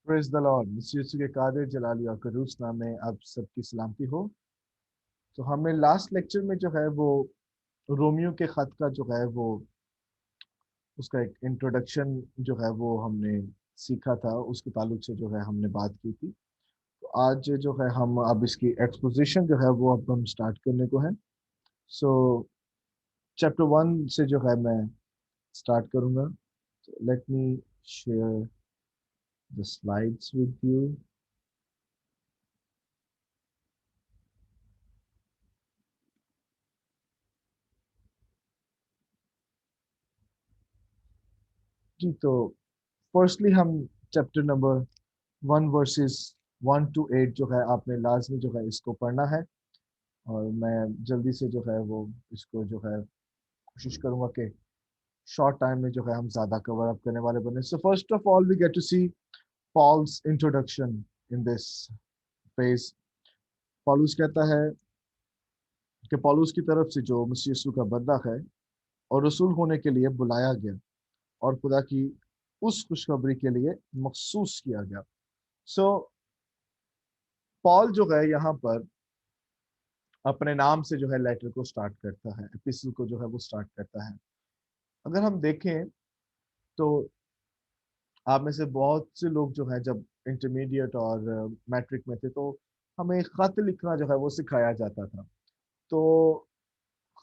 Praise the Lord. मसीह यीशु के कादिर जलाली और कदूस नाम में आप सबकी सलामती हो। तो हमने लास्ट लेक्चर में जो है वो रोमियो के खत का जो है वो उसका एक इंट्रोडक्शन जो है वो हमने सीखा था, उसके ताल्लुक से जो है हमने बात की थी। तो आज जो है हम अब इसकी एक्सपोजिशन जो है वो अब हम स्टार्ट करने को है। सो चैप्टर 1 से जो है मैं स्टार्ट करूंगा। Let me share the slides with you. जी, तो फर्स्टली हम चैप्टर नंबर 1 वर्सेस 1 to 8 जो है आपने लाजमी जो है इसको पढ़ना है। और मैं जल्दी से जो है वो इसको जो है कोशिश करूंगा कि शॉर्ट टाइम में जो है हम ज़्यादा कवर अप करने वाले बने। So first of all we get to see Paul's introduction in this phase. पॉलुस कहता है कि पॉलुस की तरफ से जो मसीह यीशु का बंदा है और रसूल होने के लिए बुलाया गया और खुदा की उस खुशखबरी के लिए मखसूस किया गया। सो पॉल जो है यहाँ पर अपने नाम से जो है लेटर को स्टार्ट करता है, एपिस्टल को जो है वो स्टार्ट करता है। अगर हम देखें तो आप में से बहुत से लोग जो है जब इंटरमीडिएट और मैट्रिक में थे तो हमें खत लिखना जो है वो सिखाया जाता था। तो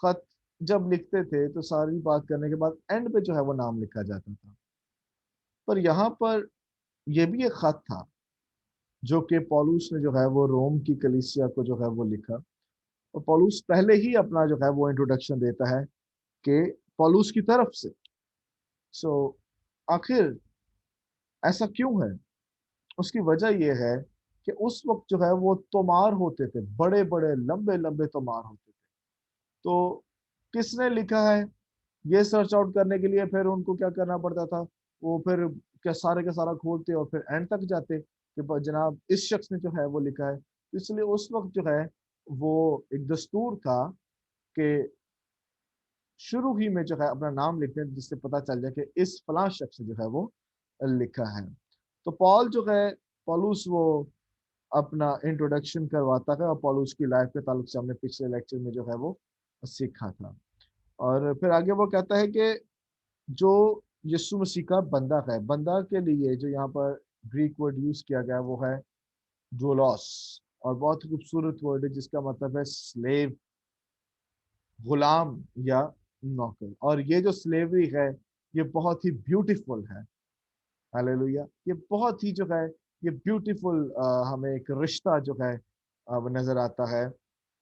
खत जब लिखते थे तो सारी बात करने के बाद एंड पे जो है वो नाम लिखा जाता था। पर यहाँ पर यह भी एक खत था जो कि पौलुस ने जो है वो रोम की कलीसिया को जो है वो लिखा। और पौलुस पहले ही अपना जो है वो इंट्रोडक्शन देता है कि पौलुस की तरफ से। सो आखिर ऐसा क्यों है? उसकी वजह यह है कि उस वक्त जो है वो तोमार होते थे, बड़े बड़े लंबे लंबे तोमार होते थे। तो किसने लिखा है ये सर्च आउट करने के लिए फिर उनको क्या करना पड़ता था? वो फिर क्या सारे का सारा खोलते और फिर एंड तक जाते कि जनाब इस शख्स ने जो है वो लिखा है। इसलिए उस वक्त जो है वो एक दस्तूर था कि शुरू ही में जो है अपना नाम लिखते हैं जिससे पता चल जाए कि इस फलां शख्स ने जो है वो लिखा है। तो पॉल जो है पॉलुस वो अपना इंट्रोडक्शन करवाता है और पॉलुस की लाइफ के ताल्लुक से हमने पिछले लेक्चर में जो है वो सीखा था। और फिर आगे वो कहता है कि जो यीशु मसीह का बंदा है, बंदा के लिए जो यहाँ पर ग्रीक वर्ड यूज किया गया है वो है डोलोस। और बहुत ही खूबसूरत वर्ड है जिसका मतलब है स्लेव, गुलाम या नौकर। और ये जो स्लेवरी है ये बहुत ही ब्यूटीफुल है। हालेलुया। ये बहुत ही जो है ये ब्यूटीफुल हमें एक रिश्ता जो है वो नजर आता है।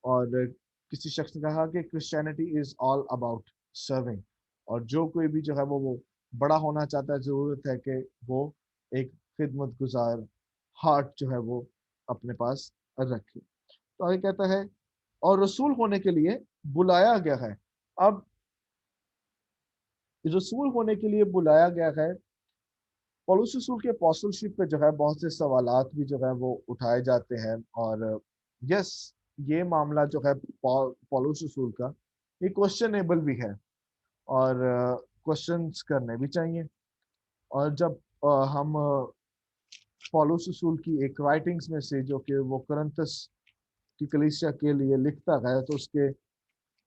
और किसी शख्स ने कहा कि Christianity is all about serving. और जो कोई भी जो है वो बड़ा होना चाहता है, जरूरत है कि वो एक खिदमत गुजार हार्ट जो है वो अपने पास रखे। तो आगे कहता है और रसूल होने के लिए बुलाया गया है। अब रसूल होने के लिए बुलाया गया है। पौलुस रसूल के अपोस्टलशिप पे जो है बहुत से सवालात भी जो है वो उठाए जाते हैं। और यस, ये मामला जो है पौलुस रसूल का ये क्वेश्चनेबल भी है और क्वेश्चंस करने भी चाहिए। और जब हम पौलुस रसूल की एक राइटिंग्स में से जो कि वो करंथस की कलीसिया के लिए लिखता है तो उसके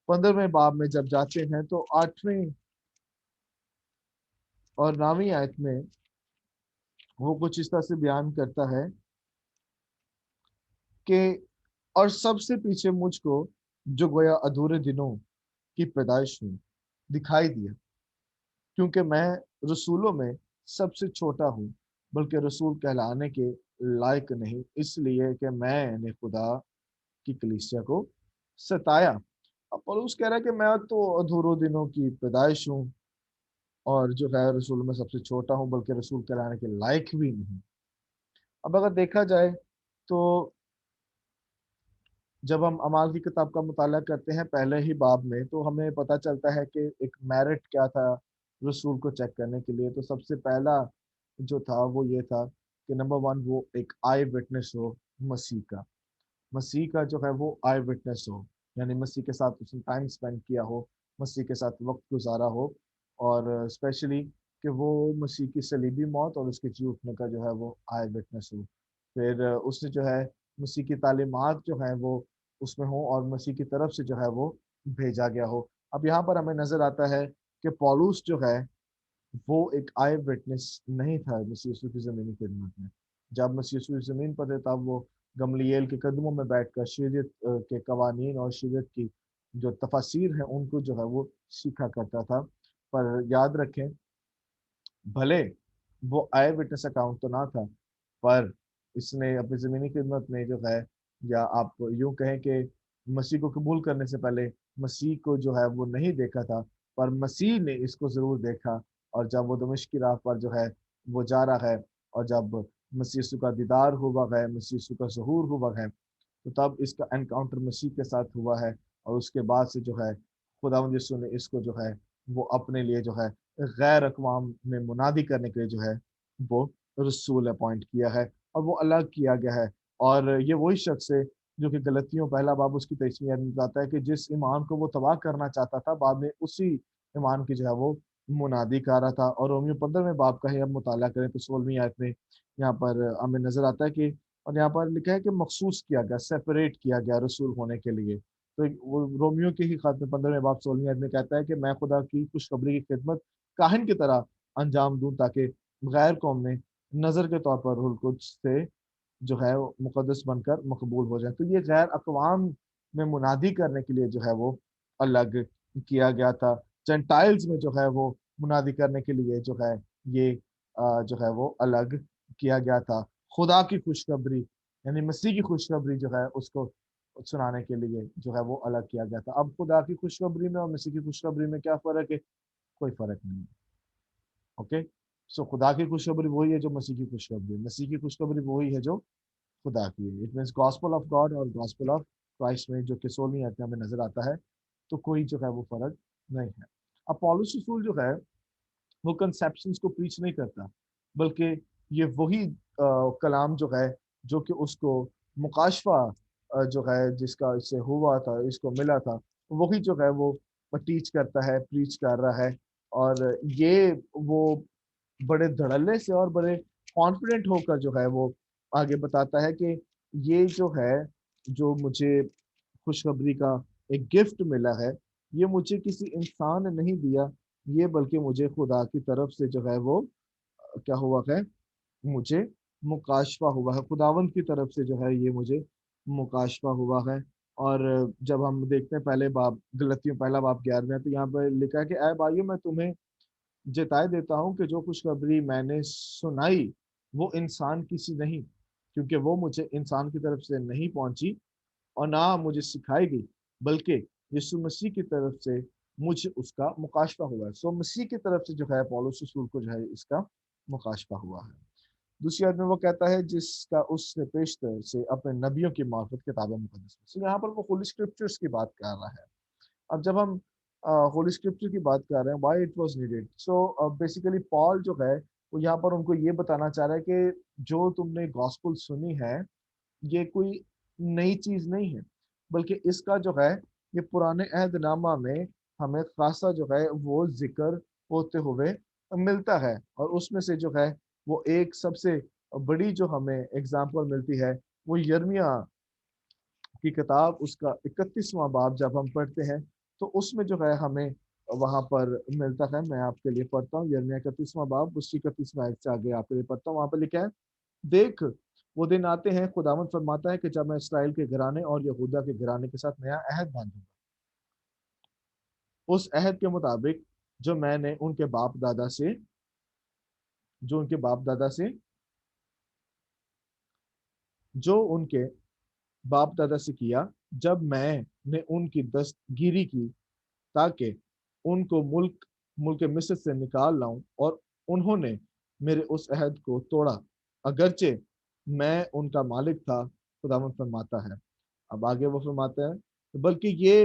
15वें बाब में जब जाते हैं तो 8वीं और 9वीं आयत में वो कुछ इस तरह से बयान करता है कि और सबसे पीछे मुझको जो गोया अधूरे दिनों की पैदाइश हुई दिखाई दिया, क्योंकि मैं रसूलों में सबसे छोटा हूँ, बल्कि रसूल कहलाने के लायक नहीं, इसलिए कि मैंने खुदा की कलीसिया को सताया। अब पौलुस कह रहा है कि मैं तो अधूरे दिनों की पैदाइश हूँ और जो है रसूल में सबसे छोटा हूँ, बल्कि रसूल कहलाने के लायक भी नहीं। अब अगर देखा जाए तो जब हम अमाल की किताब का मुताला करते हैं पहले ही बाब में तो हमें पता चलता है कि एक मेरिट क्या था रसूल को चेक करने के लिए। तो सबसे पहला जो था वो ये था कि नंबर 1 वो एक आई विटनेस हो मसीह का। मसीह का जो है वो आई विटनेस हो, यानी मसीह के साथ उसने टाइम स्पेंड किया हो, मसीह के साथ वक्त गुजारा हो। और स्पेशली کہ وہ مسیح کی صلیبی موت اور اس کے جی اٹھنے کا جو ہے وہ آئی وٹنس ہو، پھر اس نے جو ہے مسیح کی تعلیمات جو ہیں وہ اس میں ہوں اور مسیح کی طرف سے جو ہے وہ بھیجا گیا ہو۔ اب یہاں پر ہمیں نظر آتا ہے کہ پولس جو ہے وہ ایک آئی وٹنس نہیں تھا مسیح یسوع کی زمینی خدمت میں۔ جب مسیح یسوع زمین پر تھے تب وہ گملیل کے قدموں میں بیٹھ کر شریعت کے قوانین اور شریعت کی جو تفاسیر ہیں ان کو جو ہے وہ سیکھا کرتا تھا۔ پر یاد رکھیں، بھلے وہ آئی وٹنس اکاؤنٹ تو نہ تھا، پر اس نے اپنی زمینی خدمت میں جو ہے، یا آپ یوں کہیں کہ مسیح کو قبول کرنے سے پہلے مسیح کو جو ہے وہ نہیں دیکھا تھا، پر مسیح نے اس کو ضرور دیکھا۔ اور جب وہ دمشق کی راہ پر جو ہے وہ جا رہا ہے، اور جب مسیح یسوع کا دیدار ہوا ہے، مسیح یسوع کا ظہور ہوا ہے، تو تب اس کا انکاؤنٹر مسیح کے ساتھ ہوا ہے، اور اس کے بعد سے جو ہے خداوند یسوع نے اس کو جو ہے وہ اپنے لیے جو ہے غیر اقوام میں منادی کرنے کے لیے جو ہے وہ رسول اپوائنٹ کیا ہے، اور وہ الگ کیا گیا ہے۔ اور یہ وہی شخص ہے جو کہ غلطیوں پہلا باب اس کی 23ویں آیت میں بتاتا ہے کہ جس ایمان کو وہ تباہ کرنا چاہتا تھا، بعد میں اسی ایمان کی جو ہے وہ منادی کر رہا تھا۔ اور رومیو 15ویں باب کا ہی اب مطالعہ کریں تو 16ویں آیت میں یہاں پر ہمیں نظر آتا ہے کہ، اور یہاں پر لکھا ہے کہ مخصوص کیا گیا، سیپریٹ کیا گیا رسول ہونے کے لیے۔ تو وہ رومیو کے ہی خط میں 15ویں باب 16ویں آیت میں کہتا ہے کہ میں خدا کی خوشخبری کی خدمت کاہن کی طرح انجام دوں، تاکہ غیر قوم میں نظر کے طور پر روح القدس سے جو ہے وہ مقدس بن کر مقبول ہو جائے۔ تو یہ غیر اقوام میں منادی کرنے کے لیے جو ہے وہ الگ کیا گیا تھا۔ جنٹائلز میں جو ہے وہ منادی کرنے کے لیے جو ہے یہ جو ہے وہ الگ کیا گیا تھا۔ خدا کی خوشخبری یعنی مسیح کی خوشخبری جو ہے اس کو سنانے کے لیے جو ہے وہ الگ کیا گیا تھا۔ اب خدا کی خوشخبری میں اور مسیح کی خوشخبری میں کیا فرق ہے؟ کوئی فرق نہیں ہے۔ اوکے، سو خدا کی خوشخبری وہی ہے جو مسیح کی خوشخبری، مسیح کی خوشخبری وہی ہے جو خدا کی ہے۔ It means gospel of God اور گاسپل آف کرائسٹ میں جو کہ 16ویں آیت میں ہمیں نظر آتا ہے، تو کوئی جو ہے وہ فرق نہیں ہے۔ اب پولس رسول جو ہے وہ کنسیپشنز کو پریچ نہیں کرتا، بلکہ یہ وہی کلام جو ہے جو کہ اس کو مکاشفہ جو ہے جس کا اس سے ہوا تھا، اس کو ملا تھا، وہی جو ہے وہ ٹیچ کرتا ہے، پریچ کر رہا ہے۔ اور یہ وہ بڑے دھڑلے سے اور بڑے کانفیڈنٹ ہو کر جو ہے وہ آگے بتاتا ہے کہ یہ جو ہے، جو مجھے خوشخبری کا ایک گفٹ ملا ہے، یہ مجھے کسی انسان نے نہیں دیا، یہ بلکہ مجھے خدا کی طرف سے جو ہے وہ کیا ہوا ہے، مجھے مکاشفہ ہوا ہے، خداوند کی طرف سے جو ہے یہ مجھے مکاشفہ ہوا ہے۔ اور جب ہم دیکھتے ہیں پہلے باب غلطیوں پہلا باب 11 تو یہاں پہ لکھا ہے کہ اے بھائیو میں تمہیں جتائے دیتا ہوں کہ جو خوشخبری میں نے سنائی وہ انسان کی سی نہیں، کیونکہ وہ مجھے انسان کی طرف سے نہیں پہنچی اور نہ مجھے سکھائی گئی، بلکہ یسوع مسیح کی طرف سے مجھے اس کا مکاشفہ ہوا ہے۔ سو مسیح کی طرف سے جو ہے پولس رسول کو جو ہے اس کا مکاشفہ ہوا ہے۔ دوسری آیت میں وہ کہتا ہے جس کا اس نے پیشتر سے اپنے نبیوں کی معرفت کتاب مقدس میں۔ سو یہاں پر وہ ہولی اسکرپچرز کی بات کر رہا ہے۔ اب جب ہم ہولی اسکرپچر کی بات کر رہے ہیں، why it was needed, so basically Paul جو ہے وہ یہاں پر ان کو یہ بتانا چاہ رہا ہے کہ جو تم نے گاسپل سنی ہے یہ کوئی نئی چیز نہیں ہے، بلکہ اس کا جو ہے یہ پرانے عہد نامہ میں ہمیں خاصا جو ہے وہ ذکر ہوتے ہوئے ملتا ہے۔ اور اس میں سے جو ہے وہ ایک سب سے بڑی جو ہمیں اگزامپل ملتی ہے وہ یرمیا کی کتاب، اس کا 31واں باب جب ہم پڑھتے ہیں تو اس میں جو ہے ہمیں وہاں پر ملتا ہے۔ میں آپ کے لیے پڑھتا ہوں یرمیا 31واں باب، اس کی 31واں آیت سے آگے آپ کے لیے پڑھتا ہوں۔ وہاں پہ لکھا ہے، دیکھ وہ دن آتے ہیں، خداوند فرماتا ہے کہ جب میں اسرائیل کے گھرانے اور یہودا کے گھرانے کے ساتھ نیا عہد باندھوں گا، اس عہد کے مطابق جو میں نے ان کے باپ دادا سے جو ان کے باپ دادا سے کیا، جب میں نے ان کی دستگیری کی تاکہ ان کو ملک مصر سے نکال لاؤں، اور انہوں نے میرے اس عہد کو توڑا، اگرچہ میں ان کا مالک تھا، خداوند فرماتا ہے۔ اب آگے وہ فرماتا ہے، بلکہ یہ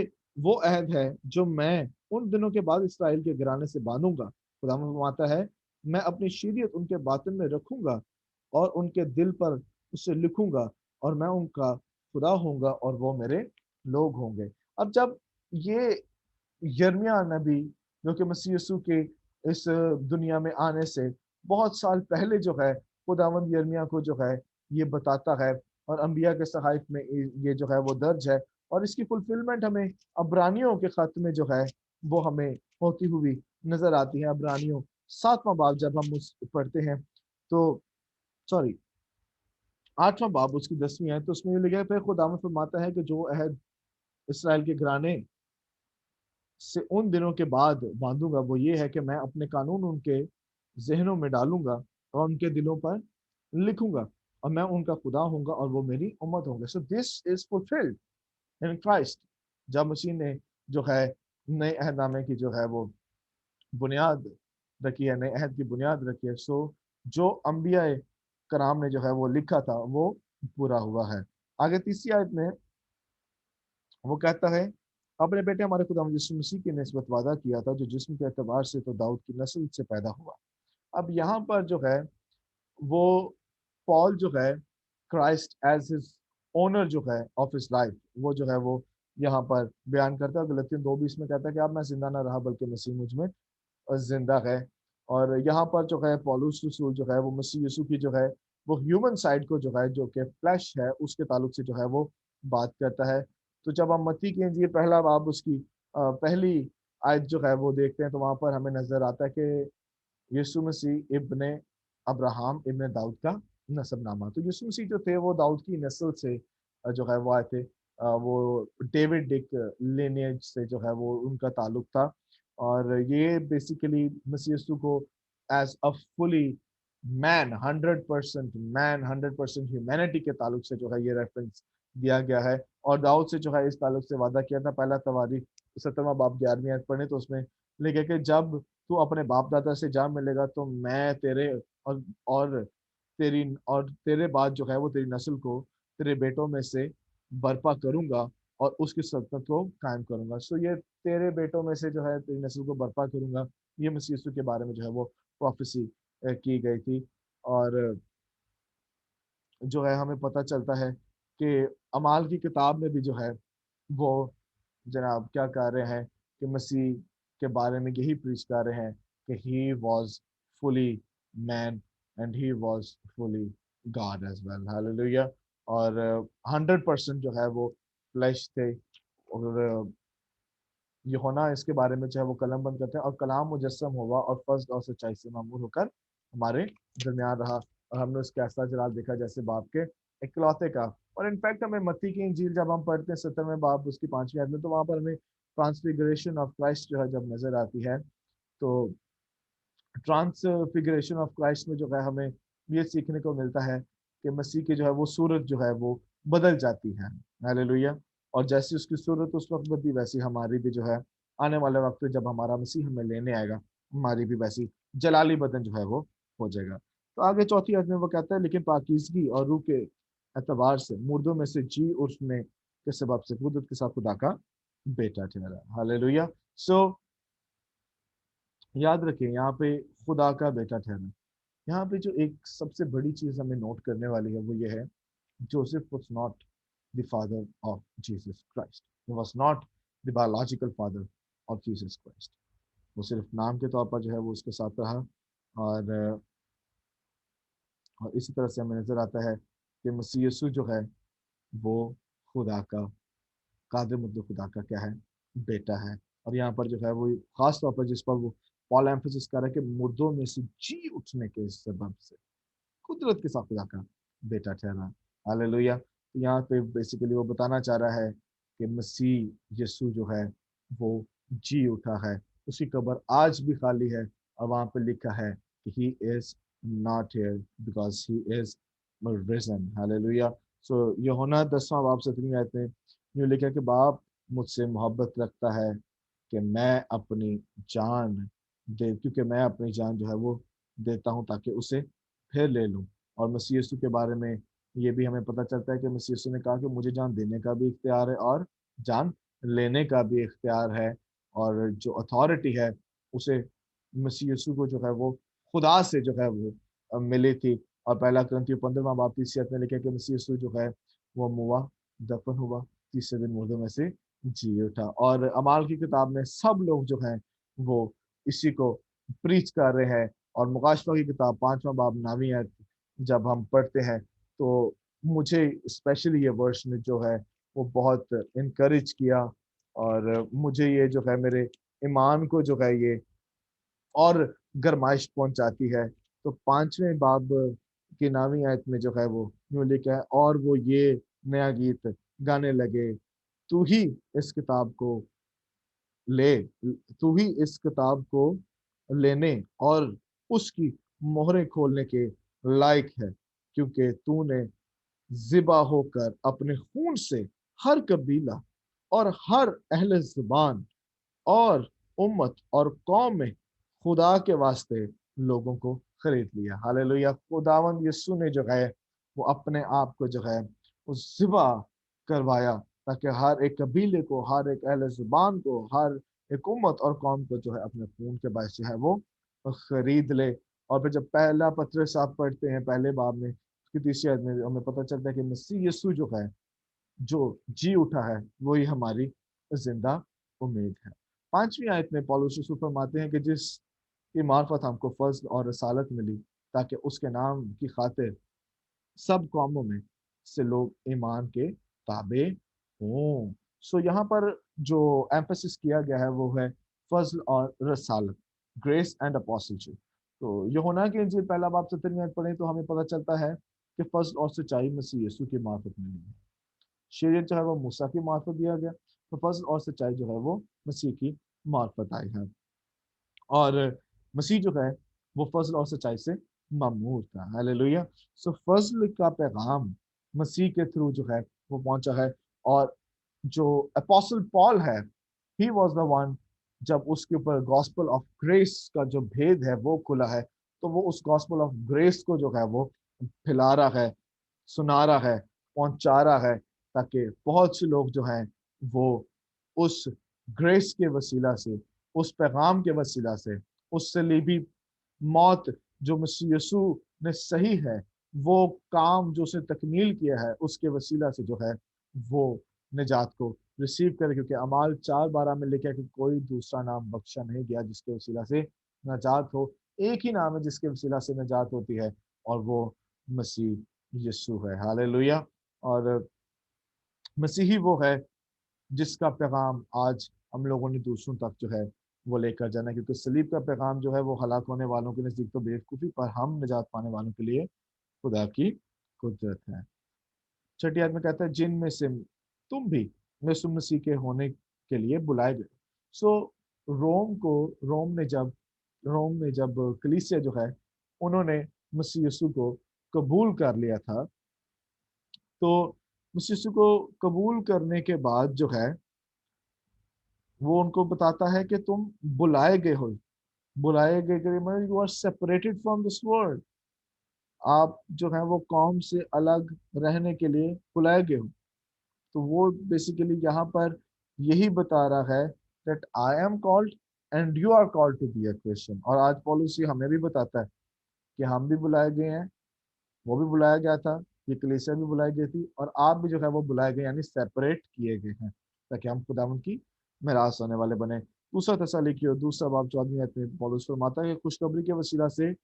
وہ عہد ہے جو میں ان دنوں کے بعد اسرائیل کے گھرانے سے باندھوں گا، خداوند فرماتا ہے، میں اپنی شریعت ان کے باطن میں رکھوں گا اور ان کے دل پر اسے لکھوں گا، اور میں ان کا خدا ہوں گا اور وہ میرے لوگ ہوں گے۔ اب جب یہ یرمیا نبی جو کہ مسیح یسوع کے इस दुनिया में आने से बहुत साल पहले जो है खुदावंद यिर्मयाह को जो है ये बताता है, और अंबिया के सहाइफ में ये जो है वो दर्ज है, और इसकी फुलफिलमेंट हमें अब्रानियों के खत में जो है वो हमें होती हुई नजर आती है। अब्रानियों 7वां बाब जब हम उस पढ़ते हैं तो सॉरी 8वां बाब उसकी 10वीं है, तो उसमें ये लिखा है, फिर खुदावंद फरमाता है कि जो अहद इसराइल के घराने से उन दिनों के बाद बांधूंगा वो ये है कि मैं अपने कानून उनके जहनों में डालूंगा और उनके दिलों पर लिखूंगा, और मैं उनका खुदा होऊंगा और वो मेरी उम्मत होंगे। So this is fulfilled in Christ. जब मसीह ने जो है नए अहदनामे की जो है वो बुनियाद रखी है, नए अहद की बुनियाद रखी है, सो जो अंबिया कराम ने जो है वो लिखा था वो पूरा हुआ है। आगे तीसरी आयत में वो कहता है, अपने बेटे हमारे खुदा यीशु मसीह की निस्बत वादा किया था, जो जिस्म के एतबार से तो दाऊद की नस्ल से पैदा हुआ। अब यहाँ पर जो है वो पॉल जो है क्राइस्ट एज हिज ओनर जो है ऑफ हिज लाइफ, वो जो है वो यहाँ पर बयान करता है। गलतियों 2:20 में कहता है कि अब मैं जिंदा ना रहा बल्कि मसीह मुझ में जिंदा है। और यहाँ पर जो है पौलुस रसूल जो है वो मसीह यीशु की जो है वो ह्यूमन साइड को जो है, जो कि फ्लैश है, उसके ताल्लुक से जो है वो बात करता है। तो जब हम मत्ती की इंजील पहला बाब उसकी पहली आयत जो है वो देखते हैं, तो वहां पर हमें नजर आता है कि यीशु मसीह इब्ने अब्राहम इब्ने दाऊद का नसबनामा। तो यीशु मसीह जो थे वो दाऊद की नस्ल से जो है वो आए थे। वो डेविड डिक लिनियज से जो है वो उनका ताल्लुक था। और ये बेसिकली मसीह यीशु को as a fully man 100% man 100% humanity के ताल्लुक से जो है ये रेफरेंस दिया गया है। और दाऊद से जो है इस ताल्लुक से वादा किया था। पहला तवारीख 17वां बाब 11वीं आयत पढ़े तो उसमें लिखे कि जब तू अपने बाप दादा से जा मिलेगा तो मैं तेरे और तेरे बाद जो है वो तेरी नस्ल को तेरे बेटों में से बर्पा करूंगा और उसकी सल्तनत को कायम करूंगा। सो ये तेरे बेटों में से जो है तेरी नस्ल को बर्पा करूंगा, ये मसीह यीशु के बारे में जो है वो प्रोफेसी की गई थी। और जो है हमें पता चलता है कि अमाल की किताब में भी जो है वो जनाब क्या कह रहे हैं कि मसीह के बारे में यही प्रीच कर रहे हैं कि he was fully man and he was fully God as well. Hallelujah. और 100% जो है वो फ्लैश थे। और यूहन्ना इसके बारे में जो है वो कलम बंद करते हैं, और कलाम मुजस्सम हुआ और फर्ज और सच्चाई से मामूर होकर हमारे दरमियान रहा, और हमने उसका ऐसा जलाल देखा जैसे बाप के इकलौते का। और इनफैक्ट हमें मत्ती की इंजील जब हम पढ़ते हैं 17वें बाब उसकी 5वीं आयत में, तो वहां पर हमें ट्रांसफिगरेशन ऑफ क्राइस्ट जो है जब नजर आती है, तो ट्रांसफिगरेशन ऑफ क्राइस्ट में जो है हमें ये सीखने को मिलता है कि मसीह की जो है वो सूरत जो है वो बदल जाती है। हालेलुया। और जैसी उसकी सूरत उस वक्त बदली, वैसी हमारी भी जो है आने वाले वक्त में जब हमारा मसीह हमें लेने आएगा, हमारी भी वैसी जलाली बदन जो है वो हो जाएगा। तो आगे चौथी आयत में वो कहता है, लेकिन पाकीज़गी और रूह के एतबार से मुर्दों में से जी उठने के सबब से कुदरत के साथ खुदा का बेटा ठहरा। हालेलुया। सो याद रखें यहाँ पे खुदा का बेटा ठहरना। यहाँ पे जो एक सबसे बड़ी चीज हमें नोट करने वाली है वो ये है, Joseph was not the father of Jesus Christ. He was not the biological father of Jesus Christ. वो सिर्फ नाम के तौर पर जो है वो उसके साथ रहा। और और इसी तरह से हमें नजर आता है कि मसीह यीशु जो है वो खुदा का कादिर मतलब खुदा का क्या है, बेटा है। और यहाँ पर जो है वो खास तौर पर जिस पर वो पॉल एम्फसिस कर रहा है कि मुर्दों में से जी उठने के सबब से कुदरत के साथ खुदा का बेटा ठहरा। हालेलुया। तो यहाँ पे बेसिकली वो बताना चाह रहा है कि मसीह यीशु जो है वो जी उठा है, उसकी कब्र आज भी खाली है, और वहां पे लिखा है कि he is not here because he is risen. Hallelujah. So यूहन्ना 10वां बाब 17वीं आयत में यूं लिखा कि बाप मुझसे मोहब्बत रखता है कि मैं अपनी जान क्योंकि मैं अपनी जान जो है वो देता हूँ ताकि उसे फिर ले लूँ। और मसीह यीशु के बारे में ये भी हमें पता चलता है कि मसीह यीशु ने कहा कि मुझे जान देने का भी इख्तियार है और जान लेने का भी इख्तियार है। और जो अथॉरिटी है उसे मसीह यीशु को जो है वो खुदा से जो है वो मिली थी। और पहला कुरिन्थियों 15वां बाब 30 में लिखा कि मसीह यीशु जो है वो मुआ, दफन हुआ, तीसरे दिन मुर्दों में से जी उठा। और अमाल की किताब में सब लोग जो हैं वो इसी को प्रीच कर रहे हैं। और मुकाशवा की किताब 5वां बाब 9वीं आयत जब हम पढ़ते हैं तो मुझे स्पेशली ये वर्ष ने जो है वो बहुत इनकरेज किया, और मुझे ये जो है मेरे ईमान को जो है ये और गरमाइश पहुंचाती है। तो 5वें बाब की 9वीं आयत में जो है वो यूं लिखा है, और वो ये नया गीत गाने लगे, तू ही इस किताब को ले तू ही इस किताब को लेने और उसकी मोहरें खोलने के लायक है, क्योंकि तूने ज़िबा होकर अपने खून से हर कबीला और हर अहले ज़ुबान और उम्मत और कौम में खुदा के वास्ते लोगों को खरीद लिया। हालेलुया। खुदावंद यीशु ने जो है वो अपने आप को जो है वो ज़िबा करवाया, ताकि हर एक कबीले को, हर एक अहले ज़ुबान को, हर एक उम्मत और कौम को जो है अपने खून के बायस जो है वो खरीद ले। और फिर जब पहला पत्रस आप पढ़ते हैं पहले बाब में उसकी तीसरी आयत में हमें पता चलता है कि मसीह यीशु जो है जो जी उठा है वही हमारी जिंदा उम्मीद है। 5वीं आयत में पौलुस रसूल फरमाते हैं कि जिसकी मार्फत हमको फज़ल और रसालत मिली, ताकि उसके नाम की खातिर सब कौमों में से लोग ईमान के ताबे हों। सो यहाँ पर जो एम्फेसिस किया गया है वो है फज़ल और रसालत, ग्रेस एंड अपोस्टलशिप। तो यूहन्ना की इंजील पहला बाब 17वीं आयत पढ़ें तो हमें पता चलता है कि फज़ल और सच्चाई मसीह यीशु की मार्फत मिली है। शरीयत जो है वो मूसा की मार्फत दिया गया, तो फज़ल और सच्चाई जो है वो मसीह की मार्फत आई है। और मसीह जो है वो फज़ल और सच्चाई से मामूर था। हालेलुया। सो फज़ल का पैगाम मसीह के थ्रू जो है वो पहुंचा है। और जो अपोस्टल पॉल है, ही वाज द वन, जब उसके ऊपर गॉस्पेल ऑफ ग्रेस का जो भेद है वो खुला है, तो वो उस गॉस्पेल ऑफ ग्रेस को जो है वो फैला रहा है, सुना रहा है, पहुंचा रहा है, ताकि बहुत से लोग जो हैं वो उस ग्रेस के वसीला से, उस पैगाम के वसीला से, उस सलीबी मौत जो मसीह यीशु ने सही है, वो काम जो उसने तकमील किया है, उसके वसीला से जो है वो निजात को रिसीव करे। क्योंकि अमाल 4:12 में लिखा है कि कोई दूसरा नाम बख्शा नहीं गया जिसके वसीला से नजात हो। एक ही नाम है जिसके वसीला से नजात होती है, और वो मसीह यीशु है। हालेलुया। और मसीही वो है जिसका पैगाम आज हम लोगों ने दूसरों तक जो है वो लेकर जाना है, क्योंकि सलीब का पैगाम जो है वो हलाक होने वालों के नजदीक तो बेवकूफ़ी, पर हम निजात पाने वालों के लिए खुदा की कुदरत है। छठी आयत में कहता है जिनमें से तुम भी यीशु मसीह के होने के लिए बुलाए गए। सो रोम को रोम में जब कलीसिया जो है उन्होंने मसीह यीशु को कबूल कर लिया था, तो मसीह यीशु को कबूल करने के बाद जो है वो उनको बताता है कि तुम बुलाए गए हो। बुलाए गए के मतलब you are separated from this world. आप जो है वो कौम से अलग रहने के लिए बुलाए गए हो। तो वो बेसिकली यहाँ पर यही बता रहा है that I am called and you are called to be a Christian. और आज पॉलिसी हमें भी बताता है कि हम भी बुलाए गए हैं, वो भी बुलाया गया था, ये कलीसिया भी बुलाई गई थी, और आप भी जो है वो बुलाए गए, यानी सेपरेट किए गए हैं, ताकि हम खुदावंद की मिरास होने वाले बने। दूसरा तसल्लीकियों दूसरा बाब 14वीं आयत में पौलुस फरमाता है कि खुशखबरी के वसीला से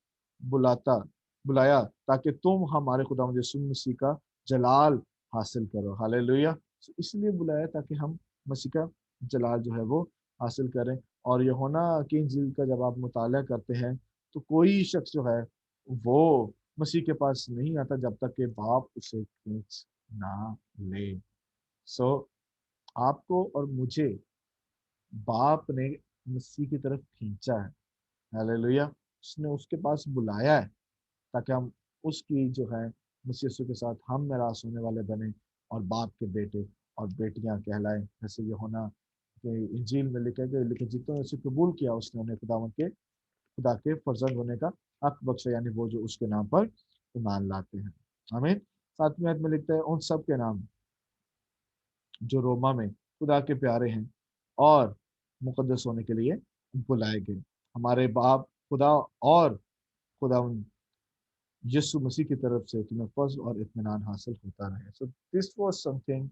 बुलाता बुलाया ताकि तुम हमारे खुदावंद यीशु मसीह का जलाल हासिल करो। हालेलुया। तो इसलिए बुलाया ताकि हम मसीह का जलाल जो है वो हासिल करें। और यूहन्ना की इंजील का जब आप मुताला करते हैं तो कोई शख्स जो है वो मसीह के पास नहीं आता जब तक कि बाप उसे खींच ना ले। सो आपको और मुझे बाप ने मसीह की तरफ खींचा है। हालेलुया। उसने उसके पास बुलाया है ताकि हम उसकी जो है मसीह यीशु के साथ हम निराश होने वाले बने और बाप के बेटे और बेटियां कहलाएं। जैसे यूहन्ना के इंजील में लिखा गया, लेकिन जितने उसे कबूल किया उसने उन्हें खुदा के फर्जंद होने का हक बख्शा, यानी वो जो उसके नाम पर ईमान लाते हैं। आमीन। 7वीं आयत में लिखता है उन सब के नाम जो रोमा में खुदा के प्यारे हैं और मुकद्दस होने के लिए बुलाए गए। हमारे बाप खुदा और खुदा यीशु मसीह की तरफ से तुम्हें फज़ल और इत्मीनान हासिल होता रहे। So this was something,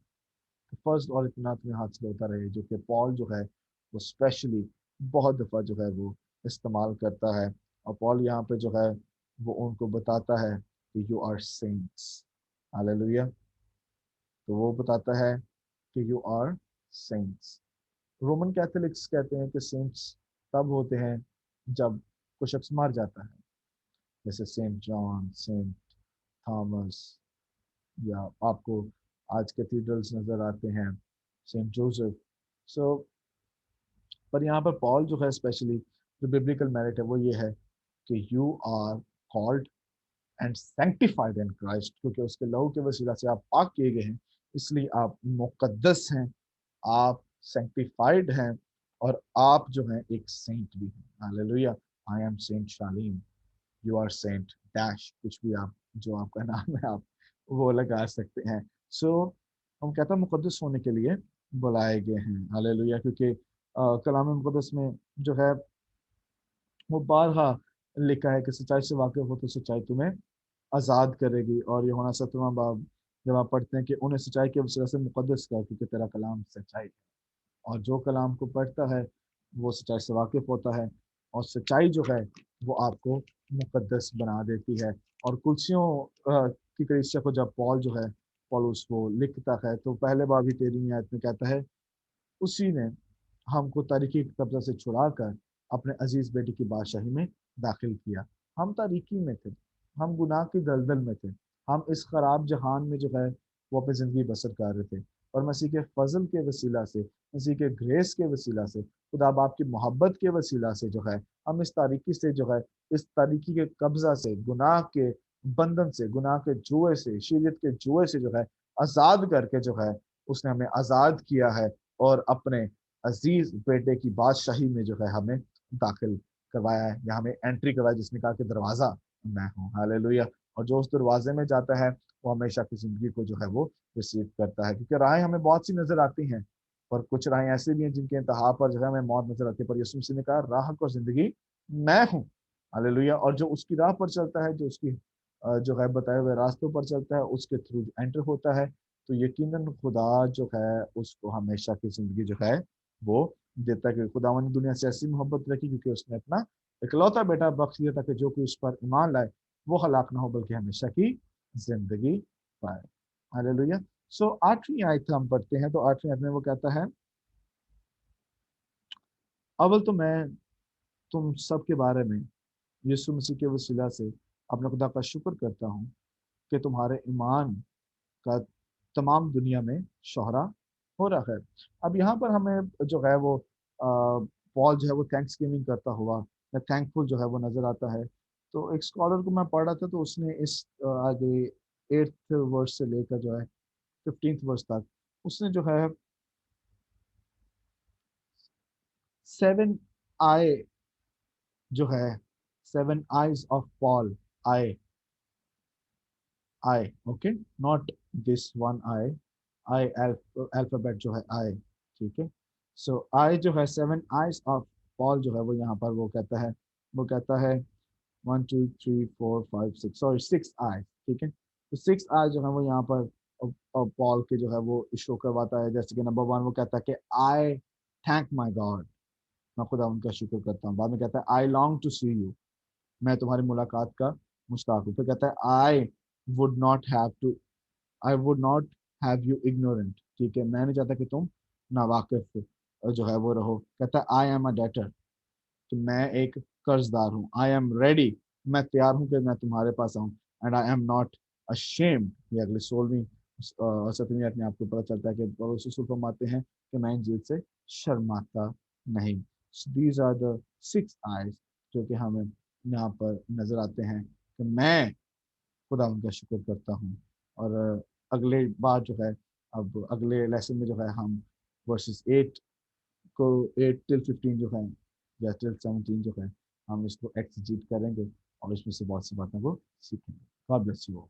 Fazal और इत्मीनान तुम्हें हासिल होता रहे, जो कि पॉल जो है वो स्पेशली बहुत दफ़ा जो है वो इस्तेमाल करता है। और पॉल यहाँ पे जो है वो उनको बताता है कि यू आर सेंट्स। हालेलुया। तो वो बताता है कि you are saints. Roman Catholics कहते हैं कि सेंट्स तब होते हैं जब कोई शख्स मर जाता है, जैसे सेंट जॉन, सेंट थॉमस, या आपको आज कैथीड्रल्स नजर आते हैं, सेंट जोसेफ। सो पर यहाँ पर पॉल जो है स्पेशली जो बिब्लिकल मेरिट है वो ये है कि you are called and sanctified in Christ, क्योंकि उसके लहू के वसीला से आप पाक किए गए हैं, इसलिए आप मुकद्दस हैं, आप सैंक्टिफाइड हैं, और आप जो हैं एक सेंट भी हैं। Hallelujah. I am Saint Shalim, you are Saint dash, कुछ भी आप जो आपका नाम है आप वो लगा सकते हैं। सो हम कहते हैं मुकद्दस होने के लिए बुलाए गए हैं। हालेलुया। क्योंकि कलाम मुकद्दस में जो है वो बारहा लिखा है कि सच्चाई से वाकिफ हो तो सच्चाई तुम्हें आज़ाद करेगी। और यूहन्ना 17वां बाब जब आप पढ़ते हैं कि उन्हें सच्चाई के वसीले से मुकद्दस कर, क्योंकि तेरा कलाम सच्चाई है। और जो कलाम को पढ़ता है वो सच्चाई से वाकिफ होता है, और सच्चाई जो है वो आपको मुकद्दस बना देती है। और कुलसियों की कलीसिया को जब पॉल जो है पौलुस वो लिखता है तो पहले बार भी 13वीं आयत में कहता है, उसी ने हमको तारीकी के कब्जा से छुड़ाकर अपने अजीज बेटे की बादशाही में दाखिल किया। हम तारीकी में थे, हम गुनाह की दलदल में थे, हम इस खराब जहान में जो है वो अपनी ज़िंदगी बसर कर रहे थे। और मसीह के फजल के वसीला से, मसीह के ग्रेस के वसीला से, खुदा बाप की मोहब्बत के वसीला से जो है हम इस तारीकी से जो है, इस तारीकी के कब्जा से, गुनाह के बंधन से, गुनाह के जुए से, शरीयत के जुए से जो है आज़ाद करके जो है उसने हमें आज़ाद किया है, और अपने अजीज बेटे की बादशाही में जो है हमें दाखिल करवाया है, या हमें एंट्री करवाया, जिसने कहा कि दरवाजा मैं हूँ। हालेलुया। और जो उस दरवाजे में जाता है वो हमेशा की जिंदगी को जो है वो रिसीव करता है। क्योंकि राहें हमें बहुत सी नजर आती हैं, और कुछ राहें ऐसी भी हैं जिनके इंतहा पर जो है हमें मौत नजर आती है, पर यीशु मसीह ने कहा राह और जिंदगी मैं हूँ। हालेलुया। और जो उसकी राह पर चलता है, जो उसकी जो है बताए हुए रास्तों पर चलता है, उसके थ्रू एंटर होता है, तो यकीनन खुदा जो है उसको हमेशा की जिंदगी जो है वो देता है। कि खुदावन ने दुनिया से ऐसी मोहब्बत रखी क्योंकि उसने अपना इकलौता बेटा बख्श दिया ताकि जो कोई उस पर ईमान लाए वो हलाक ना हो बल्कि हमेशा की जिंदगी पाए। हालेलुया। सो 8वीं आयत हम पढ़ते हैं, तो 8वीं आयत में वो कहता है, अव्वल तो मैं तुम सब के बारे में यीशु मसीह के वसीला से अपने खुदा का शुक्र करता हूँ कि तुम्हारे ईमान का तमाम दुनिया में शोहरा हो रहा है। अब यहाँ पर हमें जो है वो पॉल जो है वो थैंक्स गिविंग करता हुआ या थैंकफुल जो है वो नजर आता है। तो एक स्कॉलर को मैं पढ़ रहा था, तो उसने इस आगे 8th वर्ष से लेकर जो है 15th वर्ष तक उसने जो है 7 आई जो है 7 eyes of Paul, I I okay, not this one I, I alphabet जो है आई, ठीक है। सो आई जो है 7 eyes ऑफ पॉल जो है वो यहाँ पर वो कहता है 1 2 3 4 5 6, सॉरी 6 eyes, ठीक है। तो 6 eyes जो है वो यहाँ पर पॉल के जो है वो शो करवाता है। जैसे कि नंबर 1 वो कहता है कि आई थैंक माई गॉड, मैं खुदा उनका शुक्र करता हूँ। बाद में कहता है I long to see you, मैं तुम्हारी मुलाकात का मुश्ताक हूँ। फिर कहता है would not have to I would not have you ignorant, ठीक है, मैं नहीं चाहता कि तुम नावाकिफ जो है वो रहो। कहता है आई एम अ डेटर, कि मैं एक कर्जदार हूँ। आई एम रेडी, मैं तैयार हूँ कि मैं तुम्हारे पास आऊँ। And I am not ashamed, ये अगली 16वीं 17वीं आयत में आपको पता चलता है कि पौलुस रसूल फरमाते हैं कि मैं इंजील से शर्माता नहीं। दीज आर द 6 eyes जो कि हमें यहाँ पर नजर आते हैं कि मैं खुदा उनका शुक्र करता हूँ। और अगले बार जो है, अब अगले लेसन में जो है हम वर्सेस 8 को 8 till 15 जो है या till 17 जो है हम इसको एक्सजीट करेंगे और इसमें से बहुत सी बातों को सीखेंगे। God bless you.